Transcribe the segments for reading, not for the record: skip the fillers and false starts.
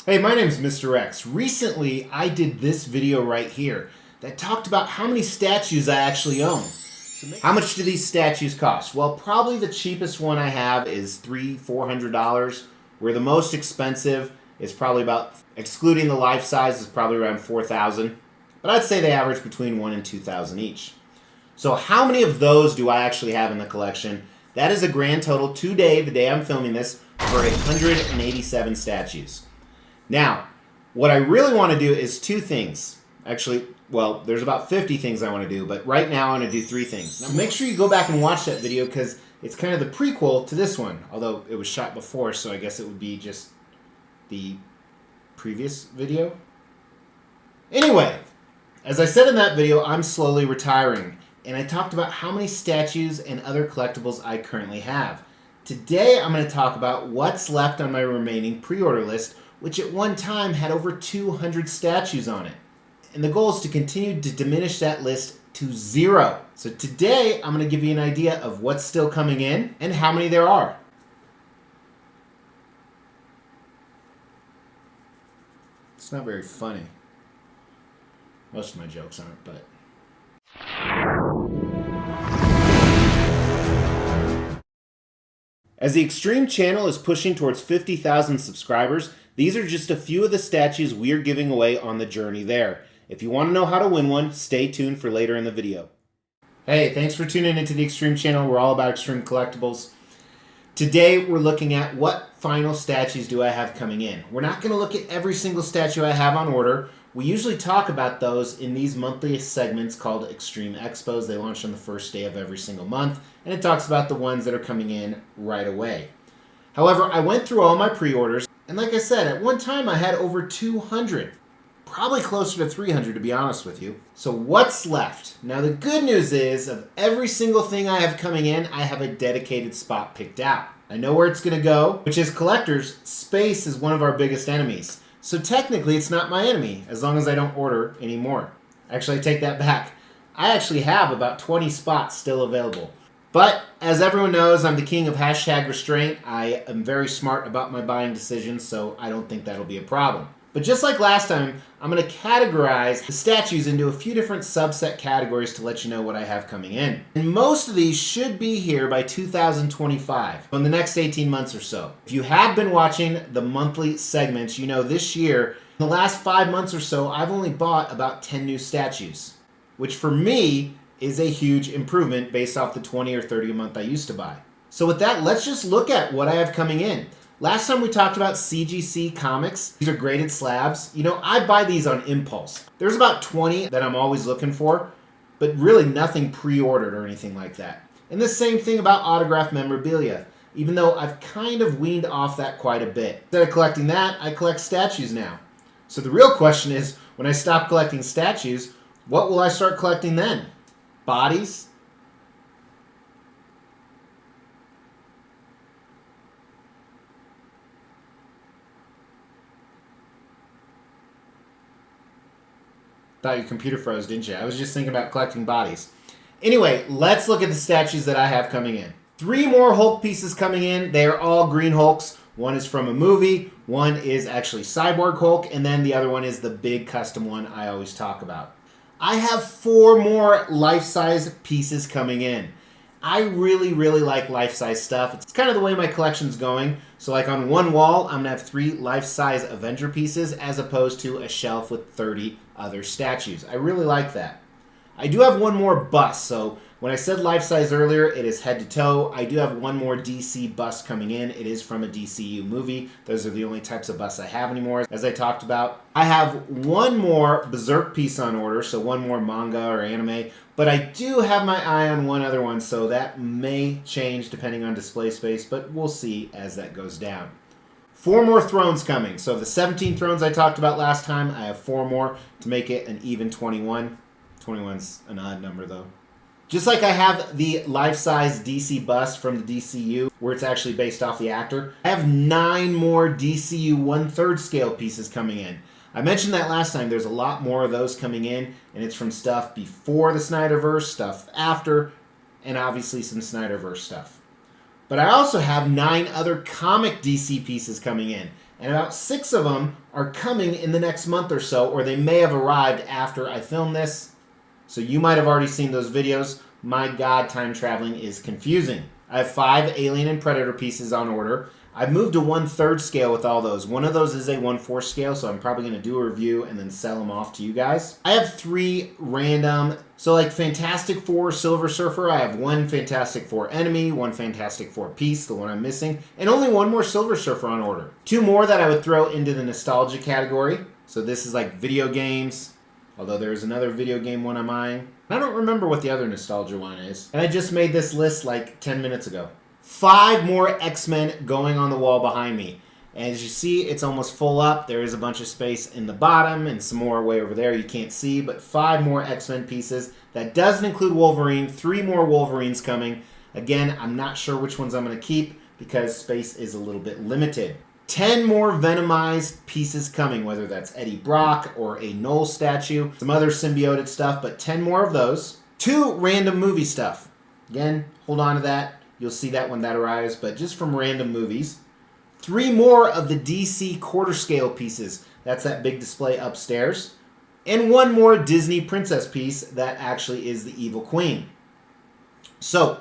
Hey, my name's Mr. X. Recently, I did this video right here that talked about how many statues I actually own. How much do these statues cost? Well, probably the cheapest one I have is $300-400, where the most expensive is probably about, excluding the life size, is probably around $4,000. But I'd say they average between $1,000 and $2,000 each. So how many of those do I actually have in the collection? That is a grand total today, the day I'm filming this, for 187 statues. Now, what I really want to do is two things. Actually, well, there's about 50 things I want to do, but right now I want to do three things. Now, make sure you go back and watch that video because it's kind of the prequel to this one, although it was shot before, so I guess it would be just the previous video. Anyway, as I said in that video, I'm slowly retiring, and I talked about how many statues and other collectibles I currently have. Today, I'm going to talk about what's left on my remaining pre-order list, which at one time had over 200 statues on it. And the goal is to continue to diminish that list to 0. So today, I'm going to give you an idea of what's still coming in and how many there are. It's not very funny. Most of my jokes aren't, but... As the Extreme channel is pushing towards 50,000 subscribers, these are just a few of the statues we're giving away on the journey there. If you want to know how to win one, stay tuned for later in the video. Hey, thanks for tuning into the Extreme channel. We're all about extreme collectibles. Today, we're looking at what final statues do I have coming in. We're not going to look at every single statue I have on order. We usually talk about those in these monthly segments called Extreme Expos. They launch on the first day of every single month, and it talks about the ones that are coming in right away. However, I went through all my pre-orders, and like I said, at one time I had over 200. Probably closer to 300 to be honest with you. So what's left? Now the good news is, of every single thing I have coming in, I have a dedicated spot picked out. I know where it's going to go, which is collectors. Space is one of our biggest enemies. So technically it's not my enemy, as long as I don't order any more. Actually, I take that back. I actually have about 20 spots still available. But, as everyone knows, I'm the king of #restraint. I am very smart about my buying decisions, so I don't think that'll be a problem. But just like last time, I'm going to categorize the statues into a few different subset categories to let you know what I have coming in. And most of these should be here by 2025, in the next 18 months or so. If you have been watching the monthly segments, you know this year, in the last 5 months or so, I've only bought about 10 new statues, which for me is a huge improvement based off the 20 or 30 a month I used to buy. So with that, let's just look at what I have coming in. Last time we talked about CGC comics. These are graded slabs. You know, I buy these on impulse. There's about 20 that I'm always looking for, but really nothing pre-ordered or anything like that. And the same thing about autographed memorabilia, even though I've kind of weaned off that quite a bit. Instead of collecting that, I collect statues now. So the real question is, when I stop collecting statues, what will I start collecting then? Bodies? Thought your computer froze, didn't you? I was just thinking about collecting bodies. Anyway, let's look at the statues that I have coming in. 3 more Hulk pieces coming in. They are all green Hulks. One is from a movie, one is actually Cyborg Hulk, and then the other one is the big custom one I always talk about. I have 4 more life-size pieces coming in. I really like life-size stuff. It's kind of the way my collection's going. So like on one wall, I'm going to have 3 life-size Avenger pieces as opposed to a shelf with 30 other statues. I really like that. I do have one more bust. So when I said life-size earlier, it is head to toe. I do have one more DC bust coming in. It is from a DCU movie. Those are the only types of busts I have anymore, as I talked about. I have one more Berserk piece on order, so one more manga or anime. But I do have my eye on one other one, so that may change depending on display space, but we'll see as that goes down. 4 more thrones coming. So the 17 thrones I talked about last time, I have 4 more to make it an even 21. 21's an odd number though. Just like I have the life-size DC bust from the DCU, where it's actually based off the actor, I have 9 more DCU 1/3 scale pieces coming in. I mentioned that last time. There's a lot more of those coming in, and it's from stuff before the Snyderverse, stuff after, and obviously some Snyderverse stuff. But I also have 9 other comic DC pieces coming in. And about 6 of them are coming in the next month or so, or they may have arrived after I film this. So you might have already seen those videos. My God, time traveling is confusing. I have 5 Alien and Predator pieces on order. I've moved to 1/3 scale with all those. One of those is a 1/4 scale, so I'm probably going to do a review and then sell them off to you guys. I have 3 random, so like Fantastic Four Silver Surfer, I have 1 Fantastic Four Enemy, 1 Fantastic Four Piece, the one I'm missing, and only 1 more Silver Surfer on order. 2 more that I would throw into the nostalgia category. So this is like video games, although there's another video game one I'm eyeing. I don't remember what the other nostalgia one is. And I just made this list like 10 minutes ago. 5 more X-Men going on the wall behind me. And as you see, it's almost full up. There is a bunch of space in the bottom and some more way over there you can't see, but 5 more X-Men pieces. That doesn't include Wolverine. 3 more Wolverines coming. Again, I'm not sure which ones I'm going to keep because space is a little bit limited. 10 more Venomized pieces coming, whether that's Eddie Brock or a Knoll statue, some other symbioted stuff, but 10 more of those. 2 random movie stuff. Again, hold on to that. You'll see that when that arrives, but just from random movies. 3 more of the DC quarter scale pieces. That's that big display upstairs. And 1 more Disney princess piece that actually is the Evil Queen. So,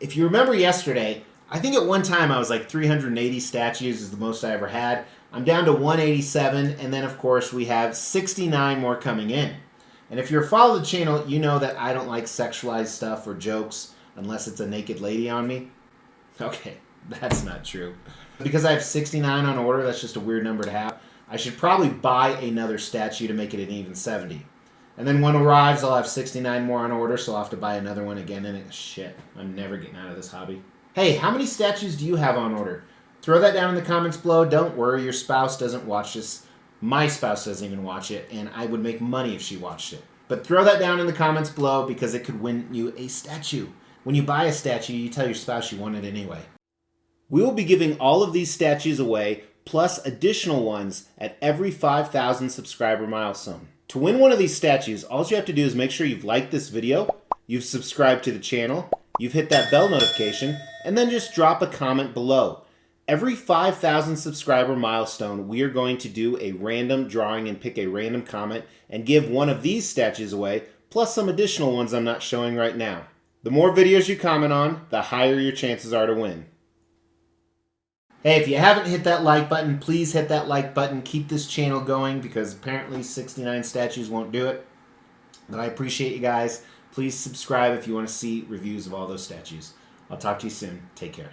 if you remember yesterday, I think at one time I was like 380 statues is the most I ever had. I'm down to 187, and then of course we have 69 more coming in. And if you're a follow the channel, you know that I don't like sexualized stuff or jokes unless it's a naked lady on me. Okay, that's not true. Because I have 69 on order, that's just a weird number to have. I should probably buy another statue to make it an even 70. And then when it arrives, I'll have 69 more on order, so I'll have to buy another one again. And shit, I'm never getting out of this hobby. Hey, how many statues do you have on order? Throw that down in the comments below. Don't worry, your spouse doesn't watch this. My spouse doesn't even watch it, and I would make money if she watched it. But throw that down in the comments below because it could win you a statue. When you buy a statue, you tell your spouse you want it anyway. We will be giving all of these statues away, plus additional ones at every 5,000 subscriber milestone. To win one of these statues, all you have to do is make sure you've liked this video, you've subscribed to the channel, you've hit that bell notification, and then just drop a comment below. Every 5,000 subscriber milestone, we are going to do a random drawing and pick a random comment and give one of these statues away, plus some additional ones I'm not showing right now. The more videos you comment on, the higher your chances are to win. Hey, if you haven't hit that like button, please hit that like button. Keep this channel going because apparently 69 statues won't do it. But I appreciate you guys. Please subscribe if you want to see reviews of all those statues. I'll talk to you soon. Take care.